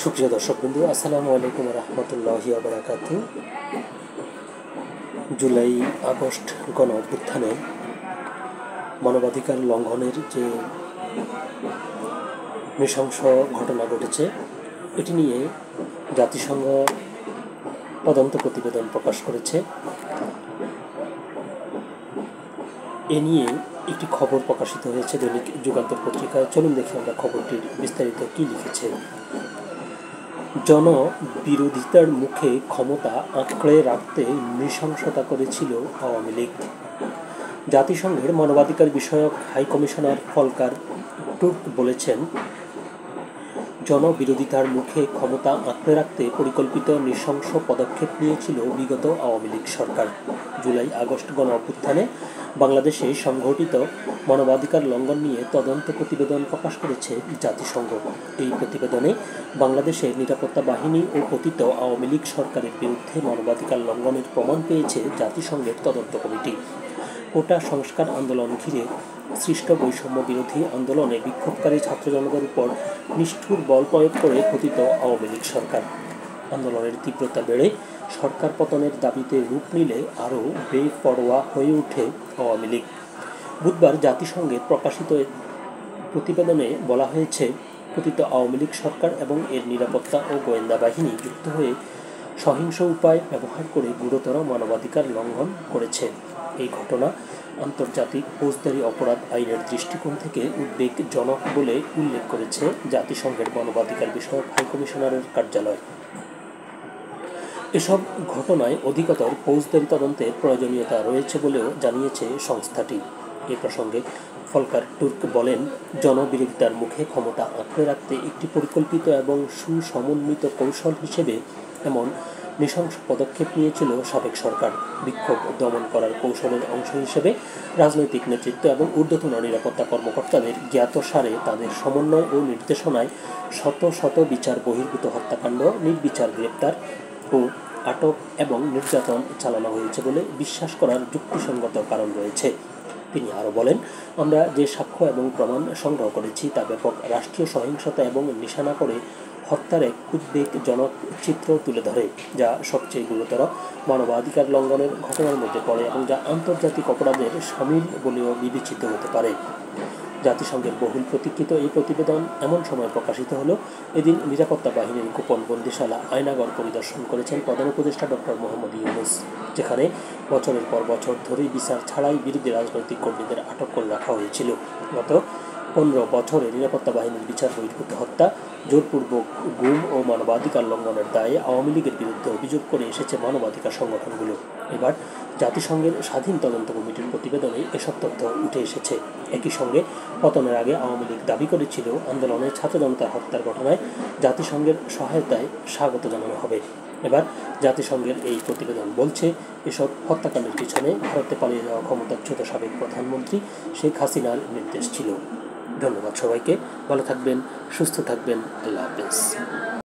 সুপ্রিয় দর্শকবৃন্দ, আসসালামু আলাইকুম রহমতুল্লাহি ওয়া বারাকাতুহু। জুলাই আগস্ট গণ অভ্যুত্থানে মানবাধিকার লঙ্ঘনের যে নৃশংস ঘটনা ঘটেছে, এটি নিয়ে জাতিসংঘ তদন্ত প্রতিবেদন প্রকাশ করেছে। এ নিয়ে একটি খবর প্রকাশিত হয়েছে দৈনিক যুগান্তর পত্রিকায়। চলুন দেখি আমরা খবরটির বিস্তারিত কী লিখেছে। জনবিরোধিতার মুখে ক্ষমতা আঁকড়ে রাখতে নৃশংসতা করেছিল আওয়ামী লীগ। জাতিসংঘের মানবাধিকার বিষয়ক হাই কমিশনার ফলকার টুর্ক বলেছেন, জনবিরোধিতার মুখে ক্ষমতা আঁকড়ে রাখতে পরিকল্পিত নৃশংস পদক্ষেপ নিয়েছিল বিগত আওয়ামী লীগ সরকার। জুলাই আগস্ট গণ অভ্যুত্থানে বাংলাদেশে সংঘটিত মানবাধিকার লঙ্ঘন নিয়ে তদন্ত প্রতিবেদন প্রকাশ করেছে জাতিসংঘ। এই প্রতিবেদনে বাংলাদেশের নিরাপত্তা বাহিনী ও পতিত আওয়ামী লীগ সরকারের বিরুদ্ধে মানবাধিকার লঙ্ঘনের প্রমাণ পেয়েছে জাতিসংঘের তদন্ত কমিটি। কোটা সংস্কার আন্দোলন ঘিরে সৃষ্ট বৈষম্য বিরোধী আন্দোলনে বিক্ষোভকারী ছাত্র জনতার উপর নিষ্ঠুর বল প্রয়োগ করে পতিত আওয়ামী লীগ সরকার। আন্দোলনের তীব্রতা বেড়ে সরকার পতনের দাবিতে রূপ নিলে আরও বেপরোয়া হয়ে ওঠে আওয়ামী লীগ। বুধবার জাতিসংঘের প্রকাশিত প্রতিবেদনে বলা হয়েছে, পতিত আওয়ামী লীগ সরকার এবং এর নিরাপত্তা ও গোয়েন্দা বাহিনী যুক্ত হয়ে সহিংস উপায় ব্যবহার করে গুরুতর মানবাধিকার লঙ্ঘন করেছে। এই ঘটনা আন্তর্জাতিক ফৌজদারি অপরাধ আইনের দৃষ্টিকোণ থেকে উদ্বেগজনক বলে উল্লেখ করেছে জাতিসংঘের মানবাধিকার বিষয়ক হাইকমিশনারের কার্যালয়। এসব ঘটনায় অধিকতর ফৌজদারি তদন্তের প্রয়োজনীয়তা রয়েছে বলেও জানিয়েছে সংস্থাটি। এ প্রসঙ্গে ফলকার টুর্ক বলেন, জনবিরোধিতার মুখে ক্ষমতা আঁকড়ে রাখতে একটি পরিকল্পিত এবং সুসমন্বিত কৌশল হিসেবে এমন নৃশংস পদক্ষেপ নিয়েছিল সাবেক সরকার। বিক্ষোভ দমন করার কৌশলের অংশ হিসেবে রাজনৈতিক নেতৃত্ব এবং ঊর্ধ্বতন নিরাপত্তা কর্মকর্তাদের জ্ঞাতসারে তাদের সমন্বয় ও নির্দেশনায় শত শত বিচার বহির্ভূত হত্যাকাণ্ড, নির্বিচার গ্রেপ্তার ও আটক এবং নির্যাতন চালানো হয়েছে বলে বিশ্বাস করার যুক্তিসঙ্গত কারণ রয়েছে। তিনি আরও বলেন, আমরা যে সাক্ষ্য এবং প্রমাণ সংগ্রহ করেছি তা ব্যাপক রাষ্ট্রীয় সহিংসতা এবং নিশানা করে হত্যার এক উদ্বেগজনক চিত্র তুলে ধরে, যা সবচেয়ে গুরুতর মানবাধিকার লঙ্ঘনের ঘটনার মধ্যে পড়ে এবং যা আন্তর্জাতিক অপরাধের শামিল বলেও বিবেচিত হতে পারে। জাতিসংঘের বহুল প্রতীক্ষিত এই প্রতিবেদন এমন সময় প্রকাশিত হলো, এদিন নিরাপত্তা বাহিনীর গোপন বন্দিশালা আয়নাগর পরিদর্শন করেছেন প্রধান উপদেষ্টা ডক্টর মোহাম্মদ ইউনূস, যেখানে বছরের পর বছর ধরেই বিচার ছাড়াই বিরোধী রাজনৈতিক কর্মীদের আটক করে রাখা হয়েছিল। গত 15 বছরে নিরাপত্তা বাহিনীর বিচার বহির্ভূত হত্যা, জোরপূর্বক গুম ও মানবাধিকার লঙ্ঘনের দায়ে আওয়ামী লীগের বিরুদ্ধে অভিযোগ করে এসেছে মানবাধিকার সংগঠনগুলো। এবার জাতিসংঘের স্বাধীন তদন্ত কমিটির প্রতিবেদনে এসব তথ্য উঠে এসেছে। একই সঙ্গে পতনের আগে আওয়ামী লীগ দাবি করেছিল, আন্দোলনে ছাত্র জনতার হত্যার ঘটনায় জাতিসংঘের সহায়তায় স্বাগত জানানো হবে। এবার জাতিসংঘের এই প্রতিবেদন বলছে, এসব হত্যাকাণ্ডের পিছনে ভারতে পালিয়ে যাওয়া ক্ষমতাচ্যুত সাবেক প্রধানমন্ত্রী শেখ হাসিনার নির্দেশ ছিল। ধন্যবাদ সবাইকে, ভালো থাকবেন, সুস্থ থাকবেন, আল্লাহ হাফেজ।